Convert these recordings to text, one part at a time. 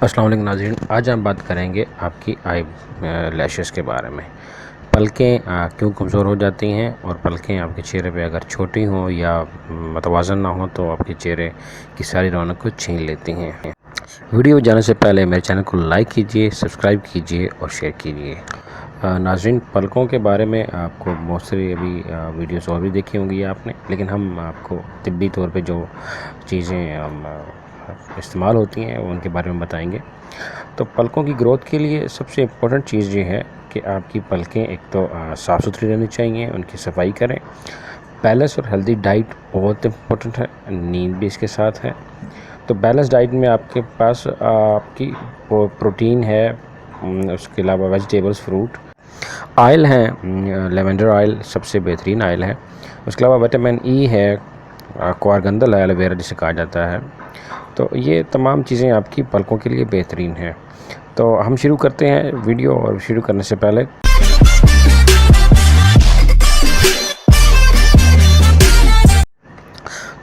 अस्सलाम वालेकुम नाज़रीन, आज हम बात करेंगे आपकी आई लैशेस के बारे में। पलकें क्यों कमज़ोर हो जाती हैं और पलकें आपके चेहरे पे अगर छोटी हों या मतवाज़न ना हो तो आपके चेहरे की सारी रौनक को छीन लेती हैं। वीडियो जाने से पहले मेरे चैनल को लाइक कीजिए, सब्सक्राइब कीजिए और शेयर कीजिए। नाज़रीन, पलकों के बारे में आपको बहुत सारी अभी वीडियोस और भी देखी होंगी आपने, लेकिन हम आपको तिब्बी तौर पे जो चीज़ें इस्तेमाल होती हैं उनके बारे में बताएंगे। तो पलकों की ग्रोथ के लिए सबसे इम्पोर्टेंट चीज़ ये है कि आपकी पलकें एक तो साफ़ सुथरी रहनी चाहिए, उनकी सफाई करें। बैलेंस और हेल्दी डाइट बहुत इम्पोर्टेंट है, नींद भी इसके साथ है। तो बैलेंस डाइट में आपके पास आपकी प्रोटीन है, उसके अलावा वेजिटेबल्स, फ्रूट, ऑयल है, लेवेंडर ऑयल सबसे बेहतरीन ऑयल है। उसके अलावा विटामिन ई है, क्वारगंदल है, एलोवेरा जिसे कहा जाता है। तो ये तमाम चीज़ें आपकी पलकों के लिए बेहतरीन हैं। तो हम शुरू करते हैं वीडियो, और शुरू करने से पहले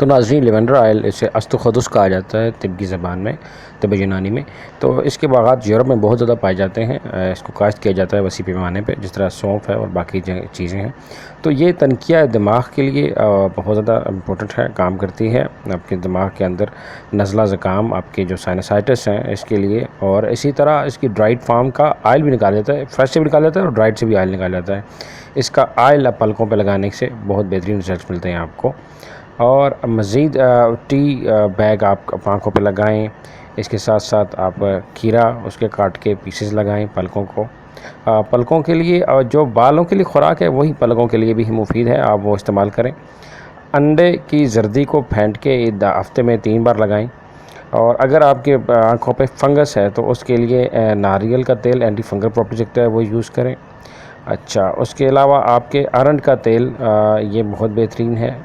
तो नाज़रीन, लेवेंडर ऑयल, इसे अस्तुखदुस कहा जाता है तिब की ज़बान में, तिब यूनानी में। तो इसके बागात यूरोप में बहुत ज़्यादा पाए जाते हैं। इसको काश्त किया जाता है वसी पैमाने पे, जिस तरह सौंफ है और बाकी चीज़ें हैं। तो ये तनकिया दिमाग के लिए बहुत ज़्यादा इम्पोर्टेंट है, काम करती है आपके दिमाग के अंदर नज़ला ज़ुकाम, आपके जो साइनसाइटिस हैं इसके लिए। और इसी तरह इसकी ड्राइड फार्म का ऑयल भी निकाला जाता है, फ्रेश से भी निकाला जाता है और ड्राइड से भी ऑयल निकाला जाता है। इसका ऑयल पलकों पर लगाने से बहुत बेहतरीन रिजल्ट मिलते हैं आपको। और मज़ीद टी बैग आप आँखों पे लगाएं। इसके साथ साथ आप खीरा उसके काट के पीसेस लगाएं पलकों को। पलकों के लिए और जो बालों के लिए खुराक है वही पलकों के लिए भी मुफीद है, आप वो इस्तेमाल करें। अंडे की जर्दी को फेंट के हफ्ते में 3 बार लगाएं। और अगर आपके आँखों पे फंगस है तो उसके लिए नारियल का तेल एंटी फंगल प्रॉपर्टी है, वो यूज़ करें। अच्छा, उसके अलावा आपके अरंड का तेल ये बहुत बेहतरीन है।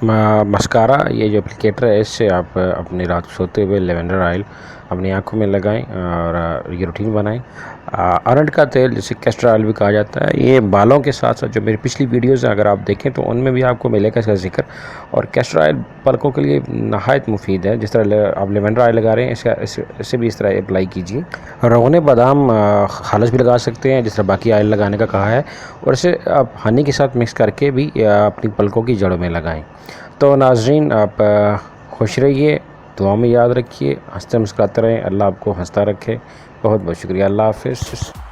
मस्कारा, ये जो एप्लीकेटर है, इससे आप अपनी रात सोते हुए लेवेंडर ऑयल अपनी आंखों में लगाएं और ये रूटीन बनाएं। अरंड का तेल, जिसे कैस्टर ऑयल भी कहा जाता है, ये बालों के साथ साथ जो मेरी पिछली वीडियोज़ अगर आप देखें तो उनमें भी आपको मिलेगा इसका जिक्र। और कैस्टर ऑयल पलकों के लिए नहायत मुफीद है। जिस तरह आप लेवेंडर ऑयल लगा रहे हैं, इसे भी इस तरह अप्लाई कीजिए। रोगन बादाम खालस भी लगा सकते हैं, जिस तरह बाकी ऑयल लगाने का कहा है, और इसे आप हनी के साथ मिक्स करके भी अपनी पलकों की जड़ों में लगाएं। तो नाज़रीन, आप खुश रहिए, दुआ में याद रखिए, हंसते मुस्कुराते रहें। अल्लाह आपको हंसता रखे। बहुत बहुत शुक्रिया। अल्लाह हाफ़िज़।